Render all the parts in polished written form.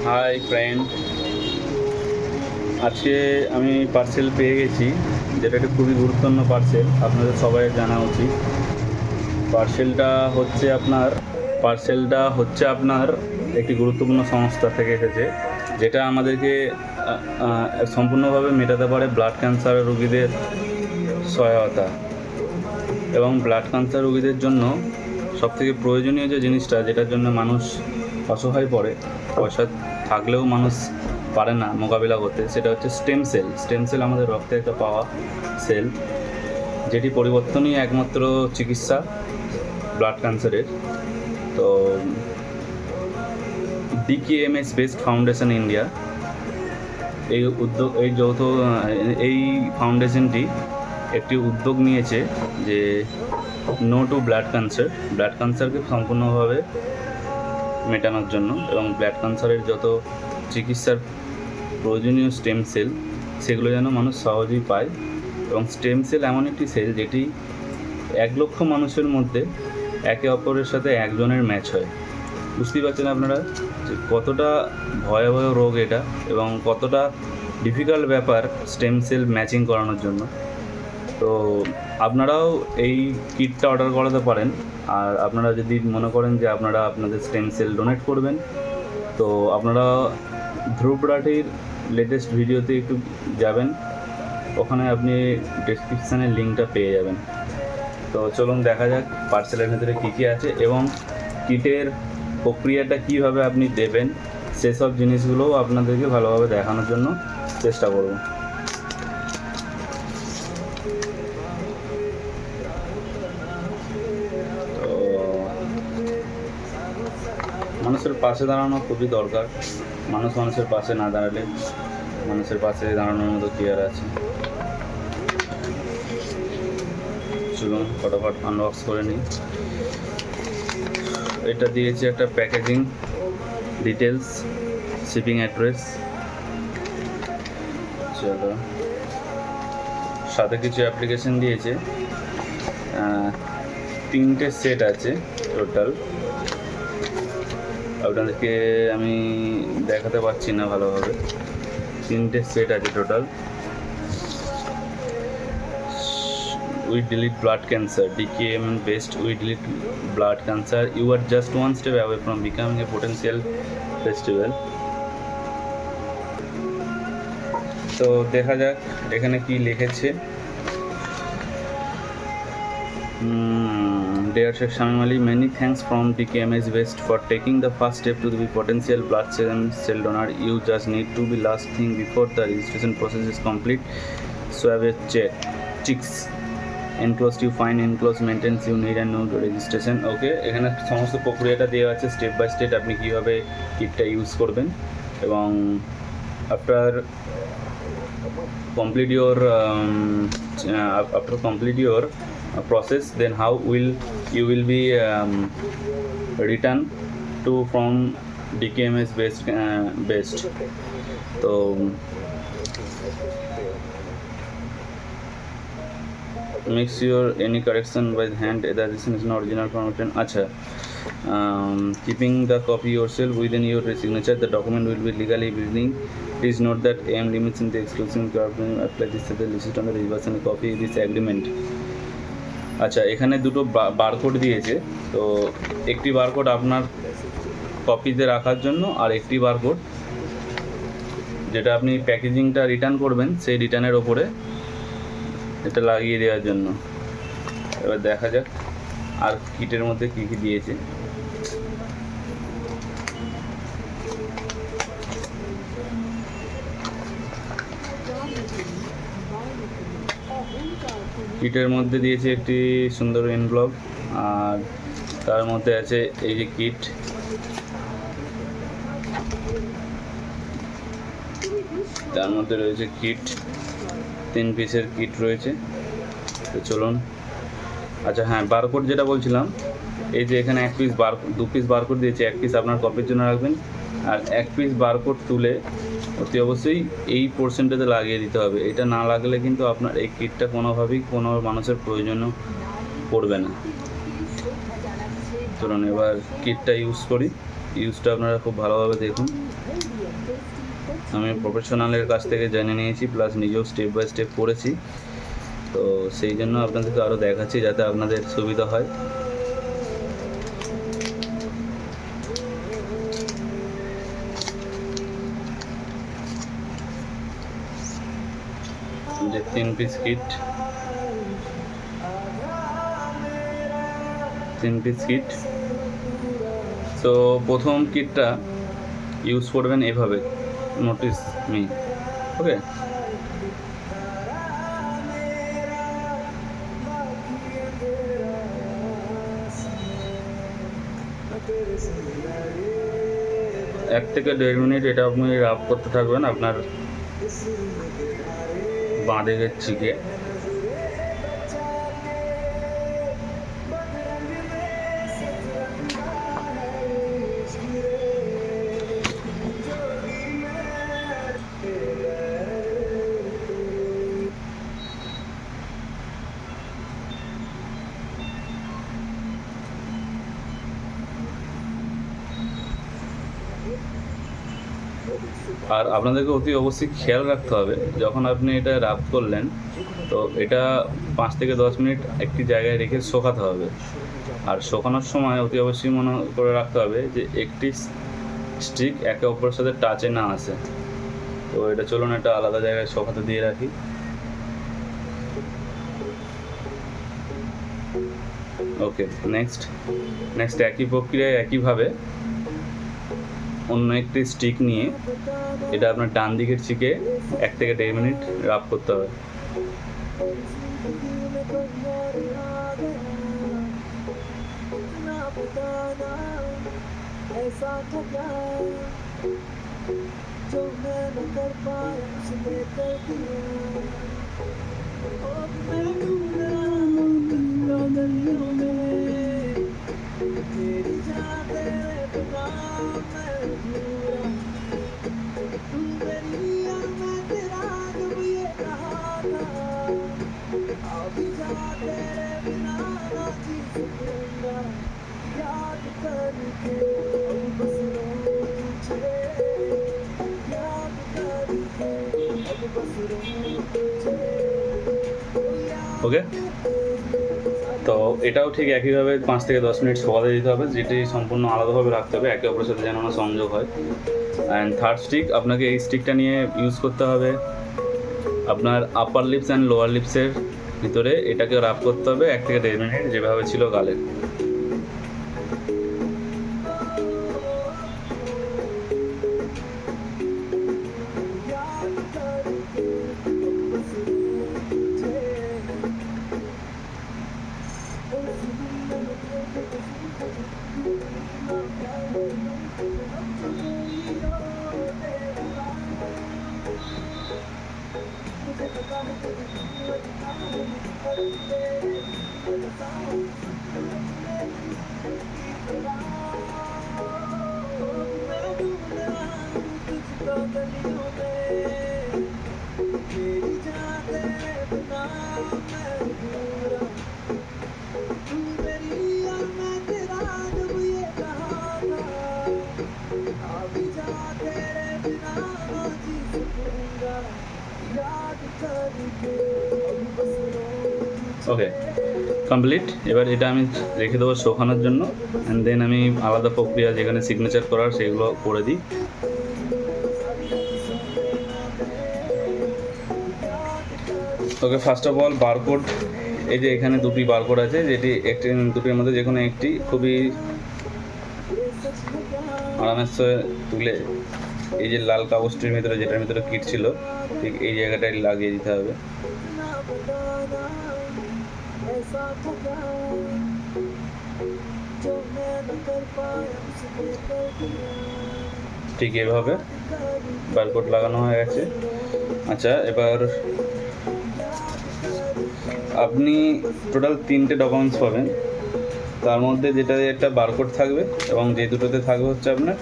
Hi friend, আজকে আমি parcel পেয়ে গেছি, যেটা একটা খুবই গুরুত্বপূর্ণ পার্সেল, আপনাদের সবাই জানা উচিত। পার্সেলটা হচ্ছে আপনার একটি গুরুত্বপূর্ণ সংস্থা থেকে এসেছে, যেটা আমাদেরকে সম্পূর্ণভাবে মেটাতে পারে ব্লাড ক্যান্সার রোগীদের সহায়তা। এবং ব্লাড ক্যান্সার রোগীদের জন্য সবথেকে প্রয়োজনীয় যে জিনিসটা, যেটার জন্য মানুষ অসহায় পড়ে, পয়সা থাকলেও মানুষ পারে না মোকাবিলা করতে, সেটা হচ্ছে স্টেম সেল। স্টেম সেল আমাদের রক্তে একটা পাওয়া সেল, যেটি পরিবর্তনই একমাত্র চিকিৎসা ব্লাড ক্যান্সারের। তো DKMS বেস্ট ফাউন্ডেশন ইন্ডিয়া এই ফাউন্ডেশনটি একটি উদ্যোগ নিয়েছে যে নো টু ব্লাড ক্যান্সারকে সম্পূর্ণভাবে মেটানোর জন্য, এবং ব্লাড ক্যান্সারের যত চিকিৎসার প্রয়োজনীয় স্টেম সেল, সেগুলো যেন মানুষ সহজেই পায়। এবং স্টেম সেল এমন একটি সেল যেটি 1 লক্ষ মানুষের মধ্যে একে অপরের সাথে একজনের ম্যাচ হয়। বুঝতেই পারছেন আপনারা যে কতটা ভয়াবহ রোগ এটা, এবং কতটা ডিফিকাল্ট ব্যাপার স্টেম সেল ম্যাচিং করানোর জন্য। তো আপনারাও এই কিটটা অর্ডার করাতে পারেন। আর আপনারা যদি মনে করেন যে আপনারা আপনাদের স্টেম সেল ডোনেট করবেন, তো আপনারা ধ্রুব রাঠির লেটেস্ট ভিডিওতে একটু যাবেন, ওখানে আপনি ডেসক্রিপশানের লিঙ্কটা পেয়ে যাবেন। তো চলুন দেখা যাক পার্সেলের ভেতরে কী কী আছে, এবং কিটের প্রক্রিয়াটা কীভাবে আপনি দেবেন, সেসব জিনিসগুলোও আপনাদেরকে ভালোভাবে দেখানোর জন্য চেষ্টা করব। তো মানুষের পাশে দাঁড়ানো খুবই দরকার। মানুষের পাশে না দাঁড়ালে মানুষের পাশে দাঁড়ানোর মতো কি আর আছে। চলুন ফটাফট আনবক্স করে নিই। এটা দিয়েছে একটা প্যাকেজিং ডিটেলস, শিপিং অ্যাড্রেস, চলো সাথে কিছু অ্যাপ্লিকেশন দিয়েছে। 3টে সেট আছে টোটাল, আপনাদেরকে আমি দেখাতে পারছি না ভালোভাবে। 3টে সেট আছে total. We delete blood cancer. DKMS based we delete blood cancer. You are just one step away from becoming a potential festival. তো দেখা যাক এখানে কি লিখেছে। Dear Sheikh Shamim Ali, many thanks from DKMS West for taking the first step to be potential blood cell donor. You just need to be last thing before the registration process is complete. Swab a chicks. Enclosed you find enclosed maintenance you need and no registration. ওকে, এখানে সমস্ত প্রক্রিয়াটা দেওয়া আছে step by step, আপনি কীভাবে কিটটা use করবেন। এবং after complete your process, then how will you will be return to from DKMS based. তো make sure any correction by hand either this is not original format. Acha, keeping the copy yourself within your signature, the document will be legally binding. Please note that AM limits in the exclusive government apply this to the list on the reverse copy this agreement. আচ্ছা, এখানে দুটো barcode দিয়েছে। তো একটি barcode আপনার কপিতে রাখার জন্য, আর একটি বারকোড যেটা আপনি প্যাকেজিংটা রিটার্ন করবেন সেই রিটার্নের ওপরে এটা লাগিয়ে দেওয়ার জন্য। এবার দেখা যাক আর কিটের মধ্যে কী কী দিয়েছে। কিটের মধ্যে দিয়েছে একটি সুন্দর এনভেলপ, আর তার মধ্যে আছে এই যে কিট। তার মধ্যে রয়েছে কিট, 3 পিসের কিট রয়েছে। তো চলুন, আচ্ছা হ্যাঁ, বারকোড যেটা বলছিলাম, এই যে এখানে 2 পিস বারকোড দিয়েছে। 1 পিস আপনার কপির জন্য রাখবেন, আর 1 পিস বারকোড তুলে অতি অবশ্যই এই পোর্শনটাতে লাগিয়ে দিতে হবে। এটা না লাগলে কিন্তু আপনার এই কিটটা কোনোভাবেই কোনো মানুষের প্রয়োজনও পড়বে না। চলুন এবার কিটটা ইউজ করি। ইউজটা আপনারা খুব ভালোভাবে দেখুন। আমি প্রফেশনালের কাছ থেকে জেনে নিয়েছি, প্লাস নিজেও স্টেপ বাই স্টেপ করেছি, তো সেই জন্য আপনাদেরকে আরও দেখাচ্ছি যাতে আপনাদের সুবিধা হয়। যে 3 পিস কিট, 3 পিস কিট। তো প্রথম কিটটা ইউজ করবেন এভাবে, নোটিস মি, ওকে। এক থেকে 1.5 মিনিট এটা আপনি রাব করতে থাকবেন আপনার বাঁ দিকের চিকে। আর আপনাদেরকে অতি অবশ্যই খেয়াল রাখতে হবে, যখন আপনি এটা রাব করলেন তো এটা 5 থেকে 10 মিনিট একটি জায়গায় রেখে শুকাতে হবে। আর শুকানোর সময় অতি অবশ্যই মনে করে রাখতে হবে যে একটি স্টিক একে অপরের সাথে টাচে না আসে। তো এটা চলুন এটা আলাদা জায়গায় শুকাতে দিয়ে রাখি। ওকে, নেক্সট একই প্রক্রিয়ায় একইভাবে অন্য একটি স্টিক নিয়ে এটা আপনার ডান দিকের চিকে 1 থেকে 1.5 মিনিট রাব করতে হবে। ওকে, তো এটাও ঠিক একইভাবে 5 থেকে 10 মিনিট শুকাতে দিতে হবে, যেটি সম্পূর্ণ আলাদাভাবে রাখতে হবে, একে অপরের সাথে যেন না সংযোগ হয়। অ্যান্ড থার্ড স্টিক, আপনাকে এই স্টিকটা নিয়ে ইউজ করতে হবে আপনার আপার লিপস অ্যান্ড লোয়ার লিপসের ভিতরে। এটাকে রাব করতে হবে 1 থেকে 1.5 মিনিট, যেভাবে ছিল গালে। ওকে, কমপ্লিট। এবার এটা আমি রেখে দেবো শুকানোর জন্য, অ্যান্ড দেন আমি আলাদা প্রক্রিয়া যেখানে সিগনেচার করার সেগুলো করে দিই। ওকে, ফার্স্ট অফ অল বারকোড, এই যে এখানে দুটি বারকোড আছে, যেটি দুটির মধ্যে যে কোনো একটি খুবই আরামের সঙ্গে তুলে এই যে লাল কাগজটির ভিতরে, যেটার ভিতরে কিট ছিল, ঠিক এই জায়গাটায় লাগিয়ে দিতে হবে। ঠিক এভাবে বারকোড লাগানো হয়ে গেছে। আচ্ছা, এবার আপনি টোটাল 3টে ডকুমেন্টস পাবেন, তার মধ্যে যেটাতে একটা বারকোড থাকবে এবং যে দুটোতে থাকবে হচ্ছে আপনার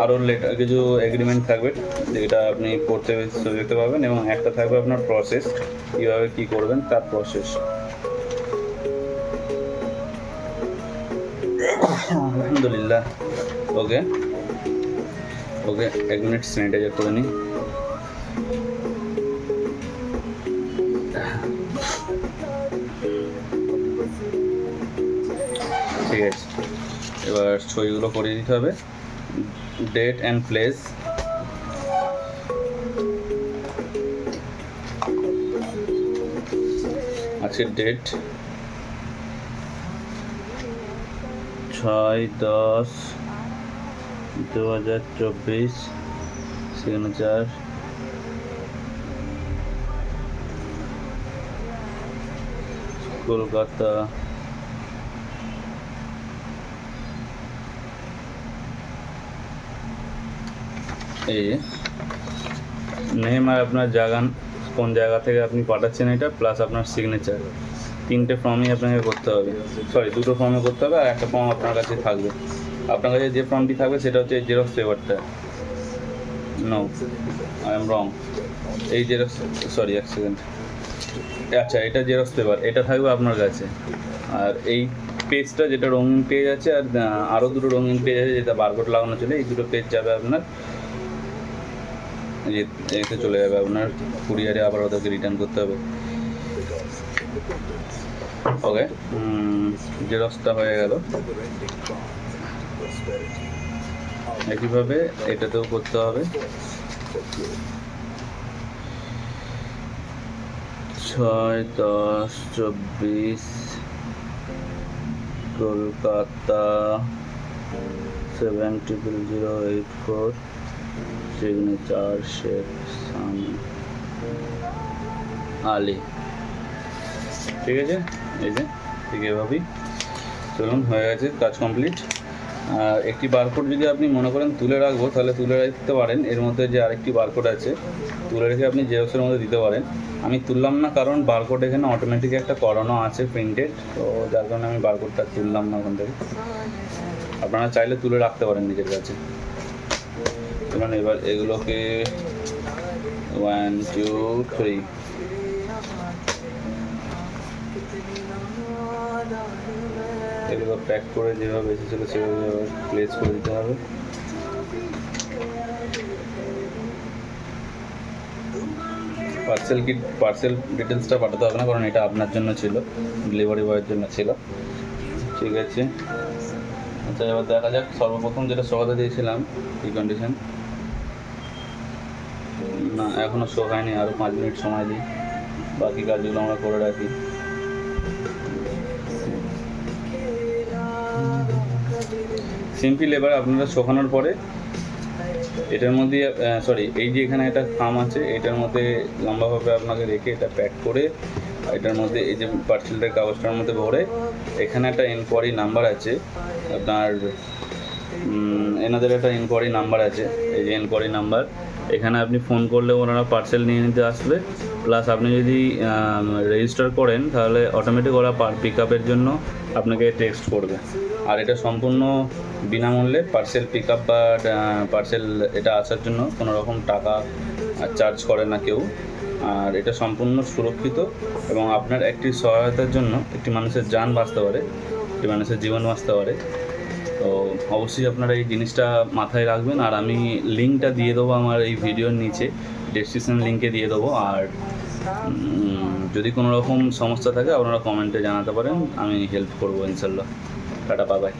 আরও লেটার কিছু এগ্রিমেন্ট থাকবে, যেটা আপনি পড়তে দেখতে পাবেন, এবং একটা থাকবে আপনার প্রসেস, কীভাবে কী করবেন তার প্রসেস। আলহামদুলিল্লাহ। ওকে ওকে 1 মিনিট স্যানিটাইজার করে নিই। ঠিক আছে, এবার ছবিগুলো করে দিতে হবে। ডেট অ্যান্ড প্লেস, আজকের ডেট 6/10/2024, সিগনেচার কলকাতা। এই নেম আর আপনার জায়গা, কোন জায়গা থেকে আপনি পাঠাচ্ছেন এটা, প্লাস আপনার সিগনেচার, 3টে ফর্মই আপনাকে করতে হবে। সরি, 2টো ফর্মে করতে হবে, আর একটা ফর্ম আপনার কাছে থাকবে। আপনার কাছে যে ফর্মটি থাকবে সেটা হচ্ছে জেরক্স পেপারটা। No, I am wrong. এই জেরক্স, সরি 1 সেকেন্ড, আচ্ছা এটা জেরক্স পেপার, এটা থাকবে আপনার কাছে। আর এই পেজটা যেটা রঙিন পেজ আছে, আর আরও 2টো রঙিন পেজ আছে যেটা বারকোড লাগানো ছিল, এই 2টো পেজ যাবে আপনার এতে চলে যাবে আপনার কুরিয়ারে, আবার ওদেরকে রিটার্ন করতে হবে। ওকে, জেরক্সটা হয়ে গেল। একইভাবে এটাতেও করতে হবে। 6/10/24 কলকাতা 70084, সিগনেচার শেখ আলী। ঠিক আছে, এই যে ঠিক এভাবেই চলুন, হয়ে গেছে, কাজ কমপ্লিট। আর একটি বারকোড যদি আপনি মনে করেন তুলে রাখবো, তাহলে তুলে রাখতে পারেন। এর মধ্যে যে আরেকটি বারকোড আছে, তুলে রেখে আপনি জেরক্সের মধ্যে দিতে পারেন। আমি তুললাম না, কারণ বারকোড এখানে অটোমেটিক একটা করানো আছে প্রিন্টেড, তো যার কারণে আমি বারকোডটা তুললাম না ওখান থেকে। আপনারা চাইলে তুলে রাখতে পারেন নিজের কাছে। ধরুন এবার এগুলোকে 1 2 3 এগুলো প্যাক করে যেভাবে এসেছিলো সেভাবে প্লেস করে দিতে হবে। পার্সেল ডিটেলসটা পাঠাতে হবে না, কারণ এটা আপনার জন্য ছিল, ডেলিভারি বয়ের জন্য ছিল। ঠিক আছে, আচ্ছা এবার দেখা যাক। সর্বপ্রথম যেটা শোতে দিয়েছিলাম কি কন্ডিশন, না এখনও শো হয়নি, আরও 5 মিনিট সময় দিই, বাকি কাজগুলো আমরা করে রাখি। সিম্পল। এবার আপনারা শোকানোর পরে এটার মধ্যে সরি, এই যে এখানে একটা খাম আছে, এটার মধ্যে লম্বাভাবে আপনাকে রেখে এটা প্যাক করে এটার মধ্যে এই যে পার্সেলটার কাগজটার মধ্যে ভরে, এখানে একটা এনকোয়ারি নাম্বার আছে আপনার, এনাদের একটা এনকোয়ারি নাম্বার আছে, এই যে এনকোয়ারি নাম্বার। এখানে আপনি ফোন করলে ওনারা পার্সেল নিয়ে নিতে আসবে, প্লাস আপনি যদি রেজিস্টার করেন তাহলে অটোমেটিক ওরা পিক আপের জন্য আপনাকে টেক্সট করবে। আর এটা সম্পূর্ণ বিনামূল্যে পার্সেল পিক আপ বা পার্সেল এটা আসার জন্য কোনো রকম টাকা চার্জ করে না কেউ। আর এটা সম্পূর্ণ সুরক্ষিত, এবং আপনার একটি সহায়তার জন্য একটি মানুষের জান বাঁচতে পারে, একটি মানুষের জীবন বাঁচতে পারে। তো অবশ্যই আপনারা এই জিনিসটা মাথায় রাখবেন। আর আমি লিঙ্কটা দিয়ে দেবো আমার এই ভিডিওর নিচে, ডেসক্রিপশন লিঙ্কে দিয়ে দেবো। আর যদি কোনো রকম সমস্যা থাকে আপনারা কমেন্টে জানাতে পারেন, আমি হেল্প করবো ইনশাল্লাহ। Tata, bye bye.